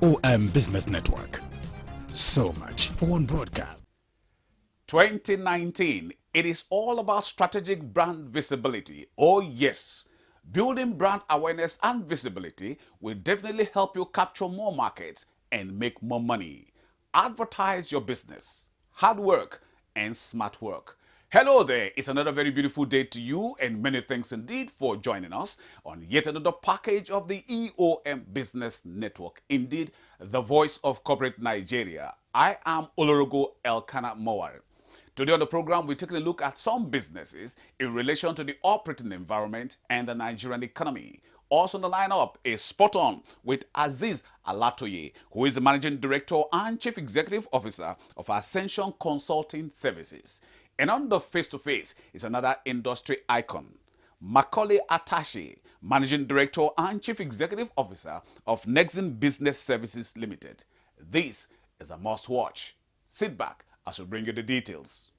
Eom Business Network. So much for one broadcast. 2019, it is all about strategic brand visibility. Oh yes, building brand awareness and visibility will definitely help you capture more markets and make more money. Advertise your business, hard work and smart work. Hello there, it's another very beautiful day to you, and many thanks indeed for joining us on yet another package of the Eom Business Network. Indeed, the voice of corporate Nigeria. I am Olorogo Elkanah Mowar. Today on the program, we're taking a look at some businesses in relation to the operating environment and the Nigerian economy. Also on the lineup is Spot On with Aziz Alatoye, who is the Managing Director and Chief Executive Officer of Ascension Consulting Services. And on the face-to-face is another industry icon, Macaulay Atashi, Managing Director and Chief Executive Officer of Nextzon Business Services Limited. This is a must-watch. Sit back as we bring you the details.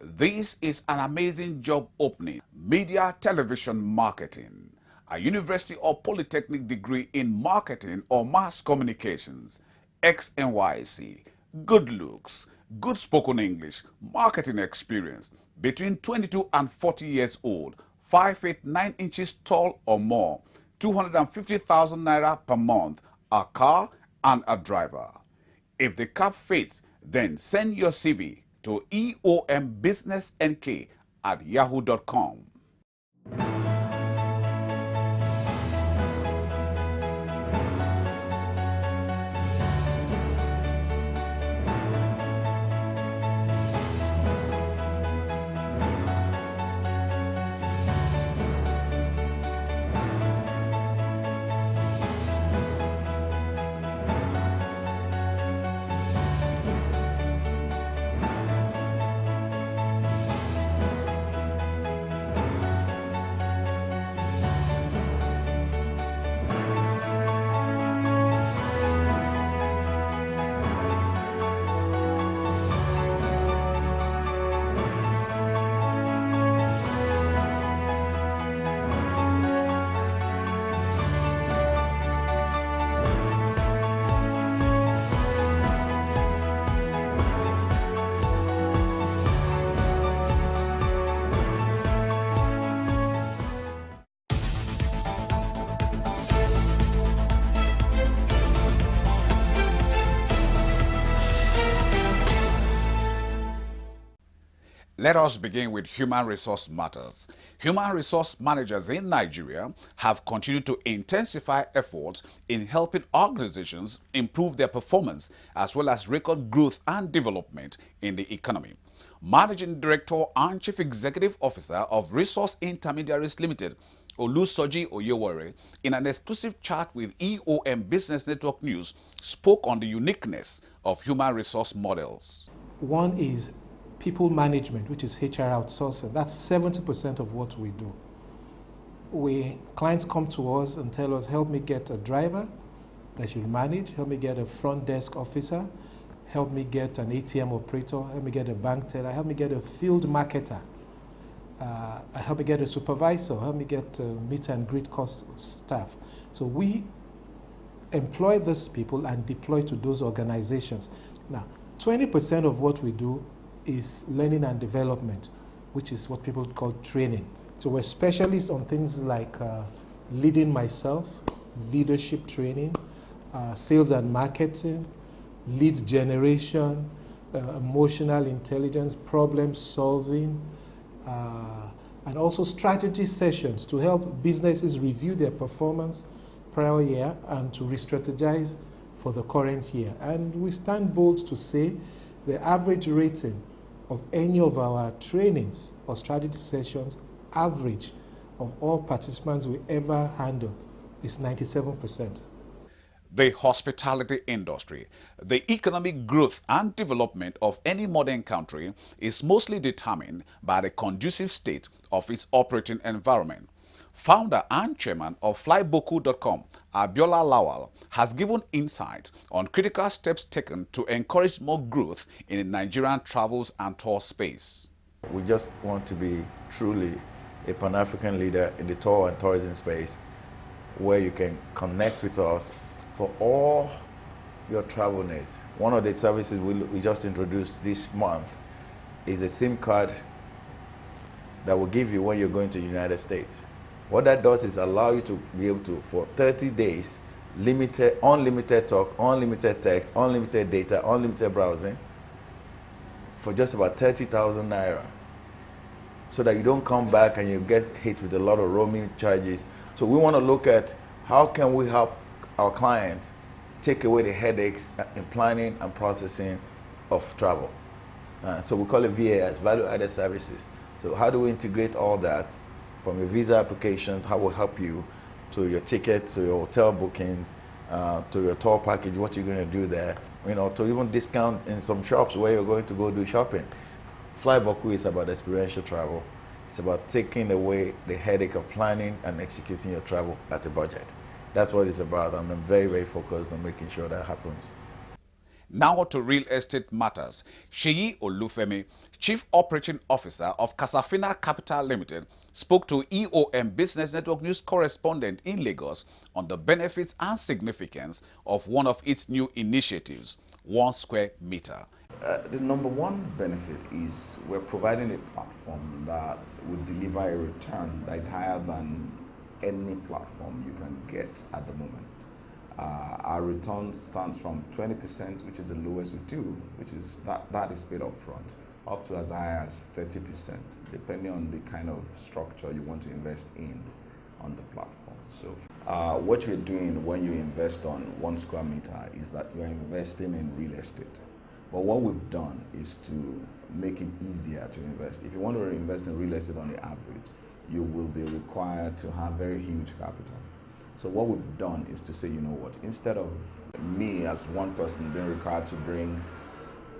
This is an amazing job opening. Media Television Marketing. A university or polytechnic degree in marketing or mass communications. XNYC. Good looks. Good spoken English. Marketing experience. Between 22 and 40 years old. 5 feet 9 inches tall or more. 250,000 naira per month. A car and a driver. If the cap fits, then send your CV to eombusinessnk@yahoo.com. Let us begin with human resource matters. Human resource managers in Nigeria have continued to intensify efforts in helping organizations improve their performance as well as record growth and development in the economy. Managing Director and Chief Executive Officer of Resource Intermediaries Limited, Olusoji Oyewore, in an exclusive chat with Eom Business Network News, spoke on the uniqueness of human resource models. One is people management, which is HR outsourcing. That's 70% of what we do. Clients come to us and tell us, help me get a driver that should manage, help me get a front desk officer, help me get an ATM operator, help me get a bank teller, help me get a field marketer, help me get a supervisor, help me get meet and greet cost staff. So we employ these people and deploy to those organizations. Now, 20% of what we do is learning and development, which is what people call training. So we're specialists on things like leading myself, leadership training, sales and marketing, lead generation, emotional intelligence, problem solving, and also strategy sessions to help businesses review their performance prior year and to re-strategize for the current year. And we stand bold to say the average rating of any of our trainings or strategy sessions, average of all participants we ever handle, is 97%. The hospitality industry. The economic growth and development of any modern country is mostly determined by the conducive state of its operating environment. Founder and chairman of flyboku.com, Abiola Lawal, has given insight on critical steps taken to encourage more growth in the Nigerian travels and tour space. We just want to be truly a Pan-African leader in the tour and tourism space, where you can connect with us for all your travel needs. One of the services we just introduced this month is a SIM card that will give you when you're going to the United States. What that does is allow you to be able to, for 30 days, unlimited talk, unlimited text, unlimited data, unlimited browsing, for just about 30,000 naira. So that you don't come back and you get hit with a lot of roaming charges. So we want to look at how can we help our clients take away the headaches in planning and processing of travel. So we call it VAS, value-added services. So how do we integrate all that from your visa application, how will help you to your tickets, to your hotel bookings, to your tour package, what you're going to do there, to even discount in some shops where you're going to go do shopping. Flyboku is about experiential travel. It's about taking away the headache of planning and executing your travel at a budget. That's what it's about, and I'm very, very focused on making sure that happens. Now to real estate matters. Seyi Olufemi, Chief Operating Officer of Casafina Capital Limited, spoke to Eom Business Network news correspondent in Lagos on the benefits and significance of one of its new initiatives, 1 square meter. The number one benefit is we're providing a platform that will deliver a return that is higher than any platform you can get at the moment. Our return stands from 20%, which is the lowest we do, which is that is paid up front, up to as high as 30%, depending on the kind of structure you want to invest in on the platform. So what you're doing when you invest on 1 square meter is that you're investing in real estate. But what we've done is to make it easier to invest. If you want to invest in real estate on the average, you will be required to have very huge capital. So what we've done is to say, you know what, instead of me as one person being required to bring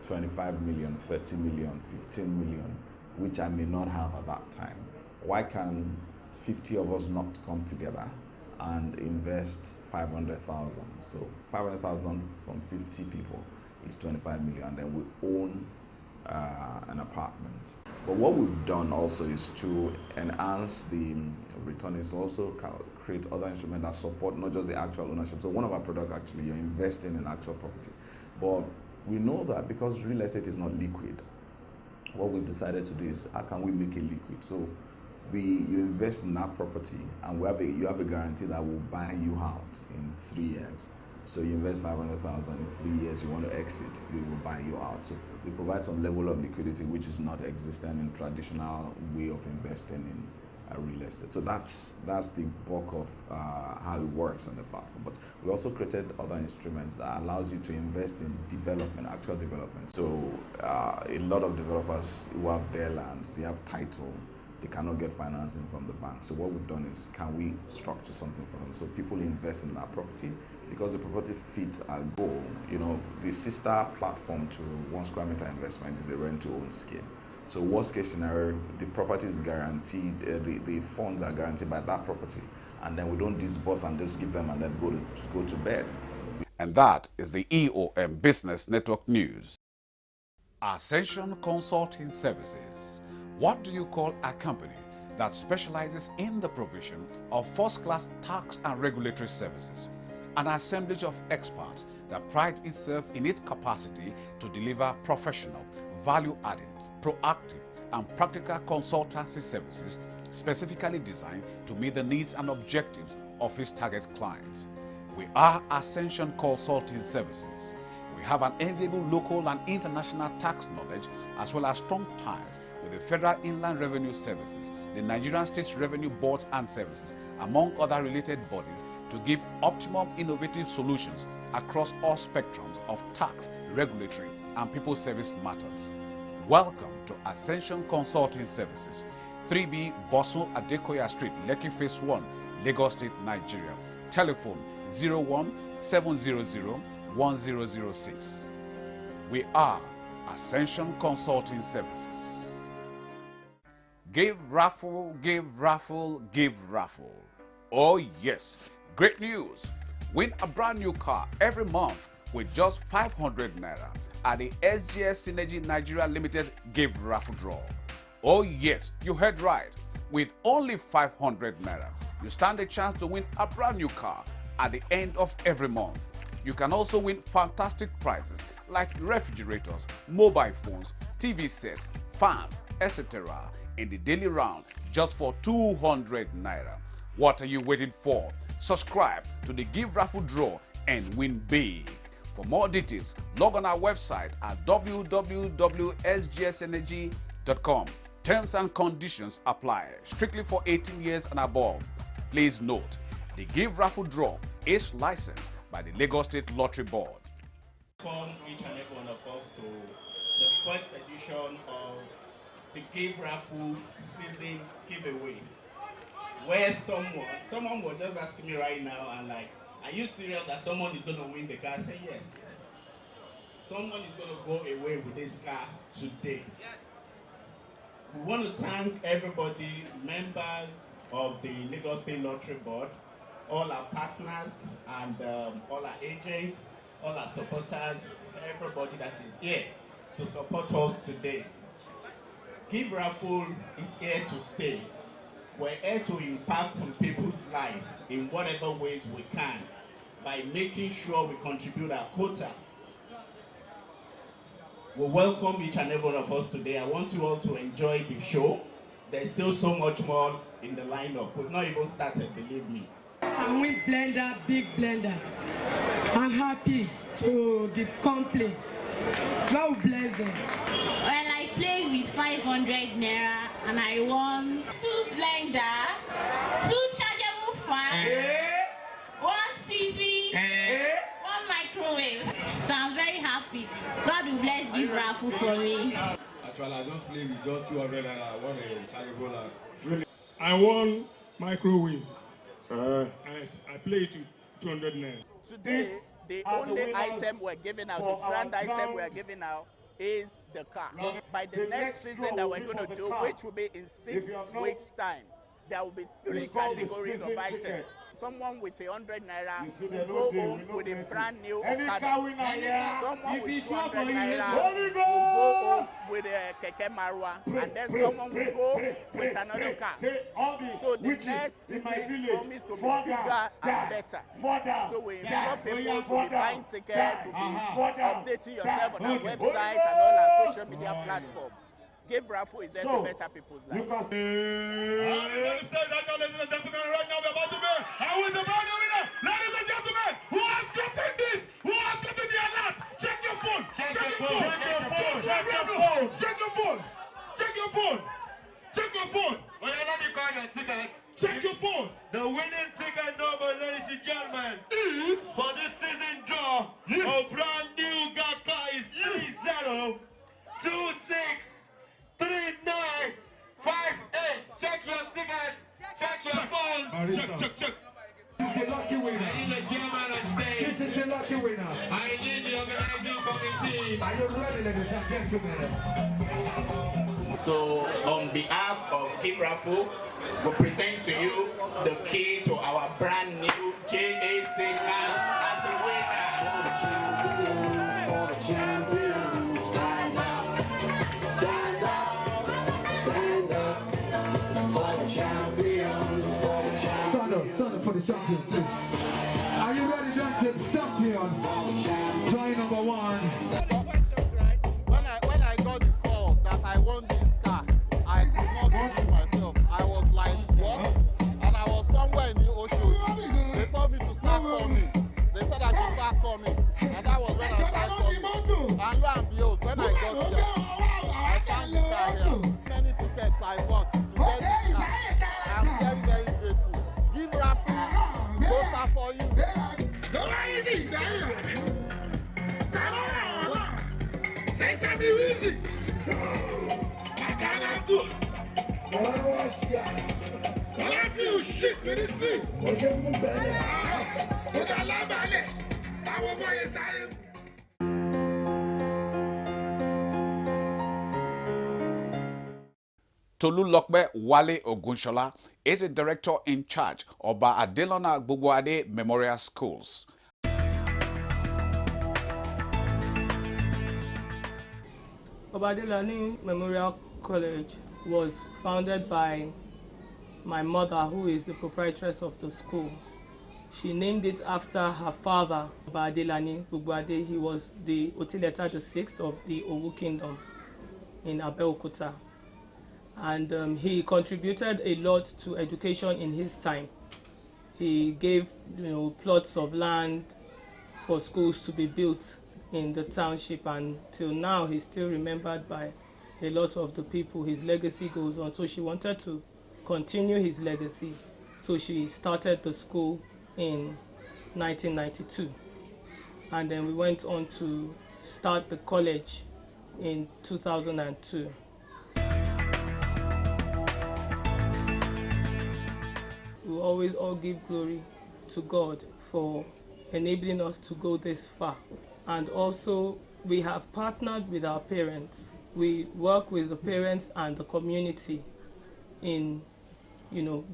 25 million, 30 million, 15 million, which I may not have at that time, why can 50 of us not come together and invest 500,000? So 500,000 from 50 people is 25 million, and then we own an apartment. But what we've done also is to enhance the return, is to also create other instruments that support not just the actual ownership. So one of our products, actually, you're investing in actual property. But we know that because real estate is not liquid, what we've decided to do is how can we make it liquid? So you invest in that property, and you have a guarantee that will buy you out in 3 years. So you invest 500,000 in 3 years, you want to exit, we will buy you out. So we provide some level of liquidity which is not existent in traditional way of investing in real estate. So that's the bulk of how it works on the platform. But we also created other instruments that allows you to invest in development, actual development. So a lot of developers who have bare lands, they have title, they cannot get financing from the bank. So what we've done is, can we structure something for them? So people invest in that property because the property fits our goal. The sister platform to 1 square meter investment is a rent-to-own scheme. So worst case scenario, the property is guaranteed, the funds are guaranteed by that property, and then we don't disburse and just give them and then go to bed. And that is the Eom Business Network news. Ascension Consulting Services. What do you call a company that specializes in the provision of first-class tax and regulatory services? An assemblage of experts that prides itself in its capacity to deliver professional, value-adding, proactive, and practical consultancy services specifically designed to meet the needs and objectives of its target clients. We are Ascension Consulting Services. We have an enviable local and international tax knowledge, as well as strong ties with the Federal Inland Revenue Services, the Nigerian State Revenue Boards and Services, among other related bodies, to give optimum innovative solutions across all spectrums of tax, regulatory, and people service matters. Welcome to Ascension Consulting Services, 3B Bosun Adekoya Street, Lekki Phase 1, Lagos State, Nigeria. Telephone 01-700-1006. We are Ascension Consulting Services. Give Raffle, give Raffle, give Raffle. Oh yes, great news. Win a brand new car every month with just 500 naira at the Hesges Synergy Nigeria Limited Give Raffle Draw. Oh yes, you heard right. With only 500 naira, you stand a chance to win a brand new car at the end of every month. You can also win fantastic prizes like refrigerators, mobile phones, TV sets, fans, etc. in the daily round just for 200 naira. What are you waiting for? Subscribe to the Give Raffle Draw and win big. For more details, log on our website at www.sgsenergy.com. Terms and conditions apply. Strictly for 18 years and above. Please note, the Give Raffle Draw is licensed by the Lagos State Lottery Board. Welcome each and every one of us to the first edition of the Give Raffle season giveaway, where someone was just asking me right now and like, are you serious that someone is going to win the car? I say yes. Someone is going to go away with this car today. Yes. We want to thank everybody, members of the Lagos State Lottery Board, all our partners and all our agents, all our supporters, everybody that is here to support us today. Give Raffle is here to stay. We're here to impact on people's lives in whatever ways we can by making sure we contribute our quota. We welcome each and every one of us today. I want you all to enjoy the show. There's still so much more in the lineup. We've not even started, believe me. I win blender, big blender. I'm happy to the company. God bless them. Well, I played with 500 naira and I won 2 blender, 2 chargeable fans, 1 TV, 1 microwave. So I'm very happy. God will bless Give Raffle for me. Actually, I just played with just 200 and I won a chargeable and I won microwave. Yes, I played to 200 naira. Today, the only item we're giving out, the grand item we're giving out, is the car. By the next season that we're going to do, which will be in 6 weeks' time, there will be 3 categories of items. Someone with 100 naira will go home with a brand new Okada. Someone with 200 naira will go home with a Keke Marwa, and then someone will go with another car. So the next season promises to be bigger and better. So we invite people to be buying tickets, to be updating yourself on our website and all our social media platforms. Give Raffle is there to better people's lives. Ladies and gentlemen, right now we're about to be, and with the brand new winner, ladies and gentlemen, who has gotten this? Who has gotten the alert? Check your phone. Check your phone. Check your phone. Check your phone. Check your phone. Check your phone. well, you're not calling your ticket. Check your phone. The winning ticket number, ladies and gentlemen, Is for this season draw, a brand new car is 30263958. Check your tickets. Check your phones. check. This is the lucky winner. I need the chairman on stage. This is the lucky winner. I need the organizing committee. Are you ready, ladies and gentlemen? So on behalf of Give Raffle, we present to you the key to our brand new JAC car as the winner. Stand up for the champion, please. Are you ready, champions? Join number 1. When I got the call that I won this car, I could not believe myself. I was like, what? And I was somewhere in the ocean. They told me to start coming. They said I should start coming. And that was when I started coming. And lo and behold, when I got here, I found the car here. Many tickets I bought to get this car. I'm very, very grateful. Give Raffle, those are for you. Go easy, come on. Say something easy. I cannot do it. I feel shit with this thing. Tolulokpe Wale Ogunshola is a director in charge of Adelana Gbogboade Memorial Schools. Adelana Memorial College was founded by my mother, who is the proprietress of the school. She named it after her father, Adelana Gbogboade. He was the Otileta VI of the Owu Kingdom in Abeokuta. And he contributed a lot to education in his time. He gave, plots of land for schools to be built in the township, and till now he's still remembered by a lot of the people. His legacy goes on. So she wanted to continue his legacy. So she started the school in 1992. And then we went on to start the college in 2002. We always all give glory to God for enabling us to go this far. And also, we have partnered with our parents. We work with the parents and the community in,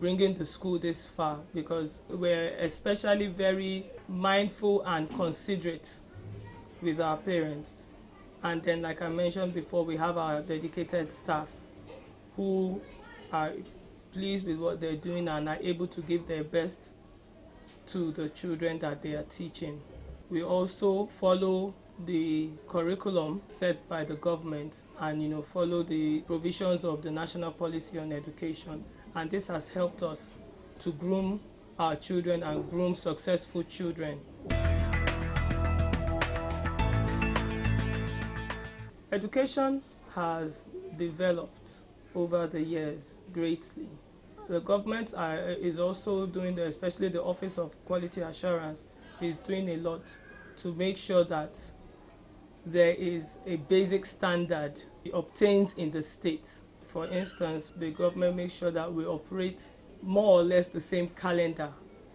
bringing the school this far, because we're especially very mindful and considerate with our parents. And then, like I mentioned before, we have our dedicated staff who are pleased with what they're doing and are able to give their best to the children that they are teaching. We also follow the curriculum set by the government and follow the provisions of the National Policy on Education, and this has helped us to groom our children and groom successful children. Education has developed over the years greatly. The government is also doing, especially the Office of Quality Assurance, is doing a lot to make sure that there is a basic standard obtained in the state. For instance, the government makes sure that we operate more or less the same calendar,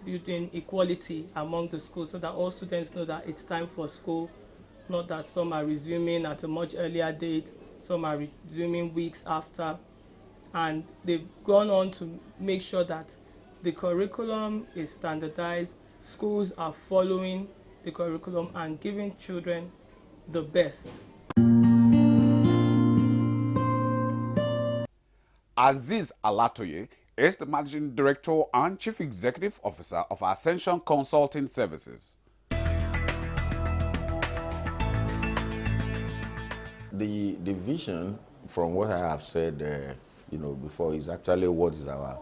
building equality among the schools so that all students know that it's time for school, not that some are resuming at a much earlier date, some are resuming weeks after. And they've gone on to make sure that the curriculum is standardized, schools are following the curriculum and giving children the best. Aziz Alatoye is the Managing Director and Chief Executive Officer of Ascension Consulting Services. The vision, from what I have said before, is actually what is our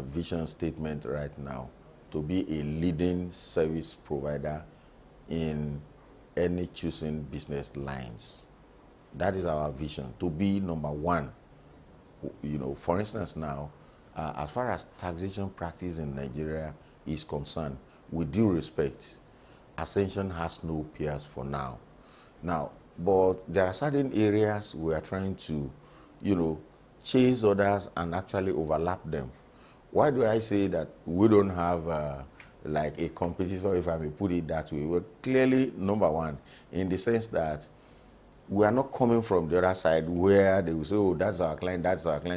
vision statement right now: to be a leading service provider in any choosing business lines. That is our vision, to be number one. For instance now, as far as taxation practice in Nigeria is concerned, with due respect, Ascension has no peers for now. But there are certain areas we are trying to, chase others and actually overlap them. Why do I say that we don't have like a competitor, if I may put it that way? We're clearly number one in the sense that we are not coming from the other side where they will say, oh, that's our client,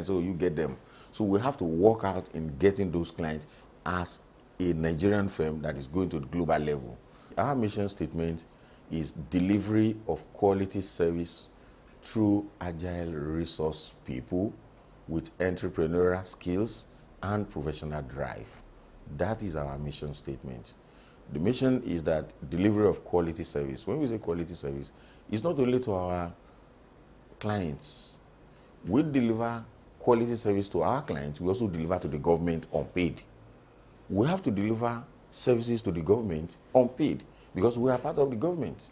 so you get them. So we have to work out in getting those clients as a Nigerian firm that is going to the global level. Our mission statement is delivery of quality service through agile resource people with entrepreneurial skills and professional drive. That is our mission statement. The mission is that delivery of quality service. When we say quality service, it's not only to our clients. We deliver quality service to our clients. We also deliver to the government unpaid. We have to deliver services to the government unpaid because we are part of the government.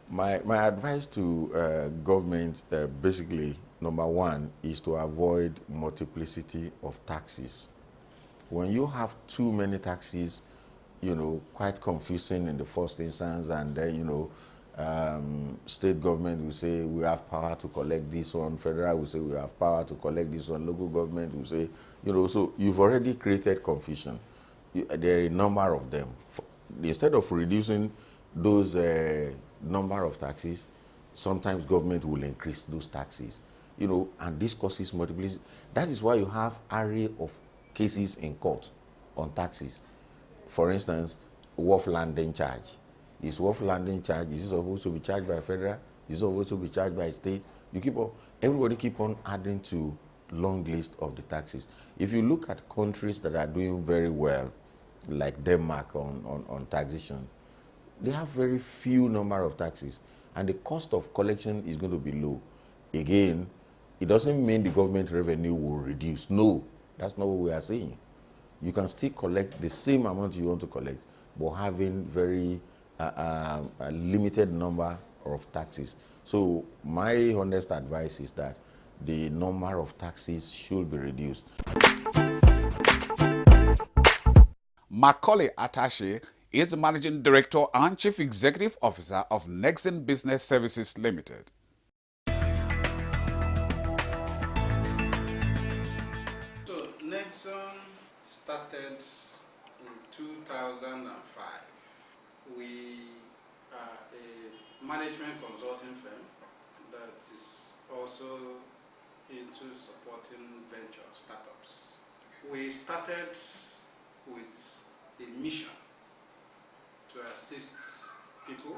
My advice to government, basically, number one, is to avoid multiplicity of taxes. When you have too many taxes, quite confusing in the first instance, and then, state government will say we have power to collect this one, federal will say we have power to collect this one, local government will say, so you've already created confusion. There are a number of them. Instead of reducing those number of taxes, sometimes government will increase those taxes, and this causes multiplicity. That is why you have array of cases in court on taxes. For instance, wharf landing charge. Is wharf landing charge, is it supposed to be charged by federal? Is it supposed to be charged by state? Everybody keep on adding to long list of the taxes. If you look at countries that are doing very well, like Denmark on taxation, they have very few number of taxes, and the cost of collection is going to be low. Again, it doesn't mean the government revenue will reduce. No, that's not what we are saying. You can still collect the same amount you want to collect, but having very a limited number of taxes. So my honest advice is that the number of taxes should be reduced. Macaulay Attache is the Managing Director and Chief Executive Officer of Nextzon Business Services Limited. So Nextzon started in 2005. We are a management consulting firm that is also into supporting venture startups. We started with a mission to assist people,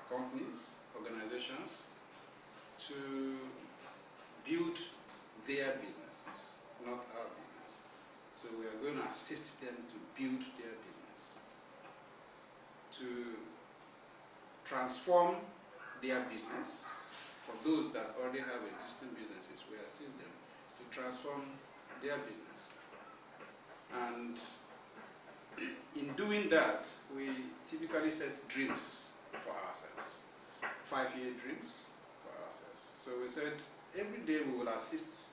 companies, organizations to build their businesses, not our business. So we are going to assist them to build their business, to transform their business. For those that already have existing businesses, we assist them to transform their business. And in doing that, we typically set dreams for ourselves, 5-year dreams for ourselves. So we said every day we will assist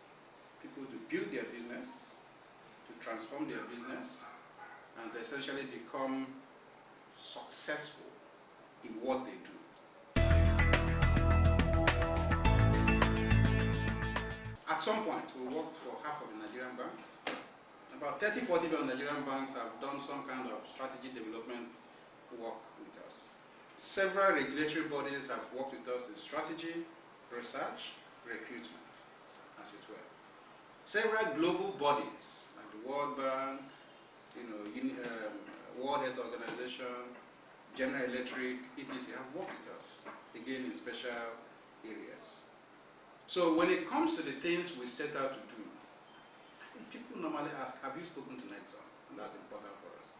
people to build their business, to transform their business, and to essentially become successful in what they do. At some point, we worked for half of the Nigerian banks. About 30-40% of Nigerian banks have done some kind of strategy development work with us. Several regulatory bodies have worked with us in strategy, research, recruitment, as it were. Several global bodies, like the World Bank, World Health Organization, General Electric, etc., have worked with us, again in special areas. So when it comes to the things we set out to do, people normally ask, have you spoken to Nextzon? And that's important for us.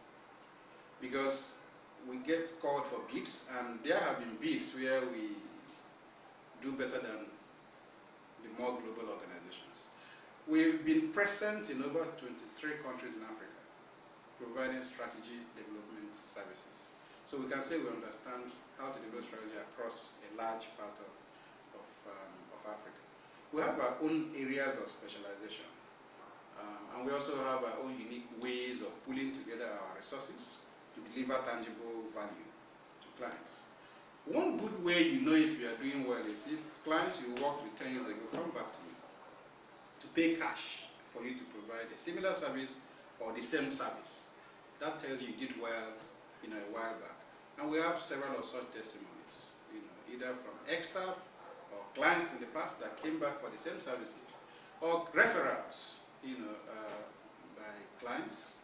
Because we get called for bids, and there have been bids where we do better than the more global organizations. We've been present in over 23 countries in Africa, providing strategy development services. So we can say we understand how to develop strategy across a large part of Africa. We have our own areas of specialization. And we also have our own unique ways of pulling together our resources to deliver tangible value to clients. One good way you know if you are doing well is if clients you worked with 10 years ago come back to you to pay cash for you to provide a similar service or the same service. That tells you did well a while back. And we have several of such testimonies, either from ex-staff or clients in the past that came back for the same services, or referrals by clients.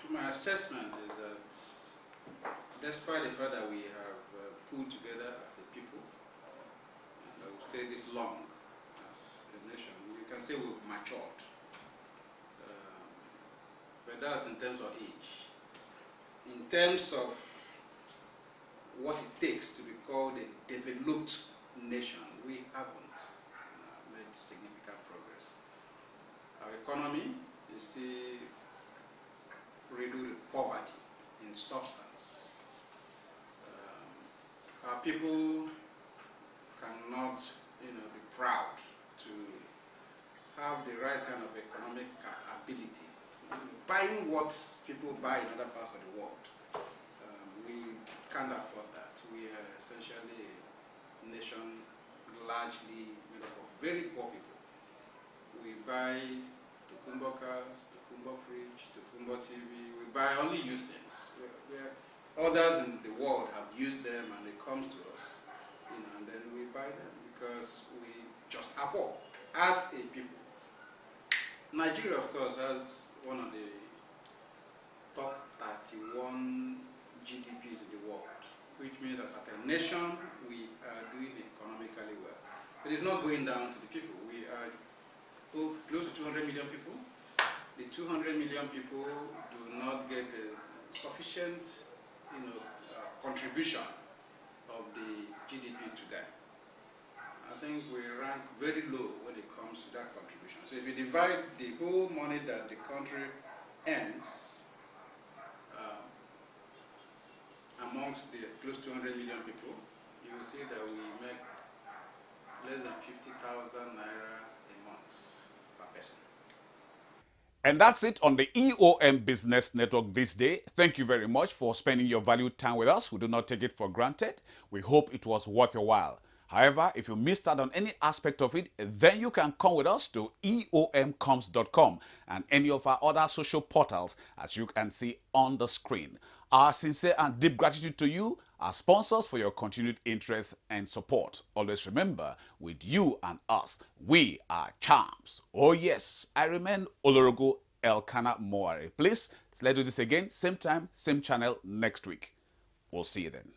My assessment is that despite the fact that we have pulled together as a people, that we've stayed this long as a nation, you can say we've matured. But that's in terms of age. In terms of what it takes to be called a developed nation, we haven't made significant progress. Our economy is still riddled with poverty in substance. Our people cannot, be proud to have the right kind of economic ability. Buying what people buy in other parts of the world, we can't afford that. We are essentially a nation largely made up of very poor people. We buy Tokumbo cars, Tokumbo fridge, Tokumbo TV. We buy only used things. Others in the world have used them and it comes to us, and then we buy them because we just are poor as a people. Nigeria, of course, has one of the top 31 GDPs in the world. which means as a nation, we are doing economically well. But it's not going down to the people. We are close to 200 million people. The 200 million people do not get a sufficient, contribution of the GDP to them. I think we rank very low when it comes to that contribution. So if you divide the whole money that the country earns amongst the close to 200 million people, you will see that we make less than 50,000 naira a month per person. And that's it on the EOM Business Network this day. Thank you very much for spending your valued time with us. We do not take it for granted. We hope it was worth your while. However, if you missed out on any aspect of it, then you can come with us to eomcoms.com and any of our other social portals, as you can see on the screen. Our sincere and deep gratitude to you, our sponsors, for your continued interest and support. Always remember, with you and us, we are champs. Oh yes, I remain Olorogo Elkanah Moare. Please, let's do this again, same time, same channel next week. We'll see you then.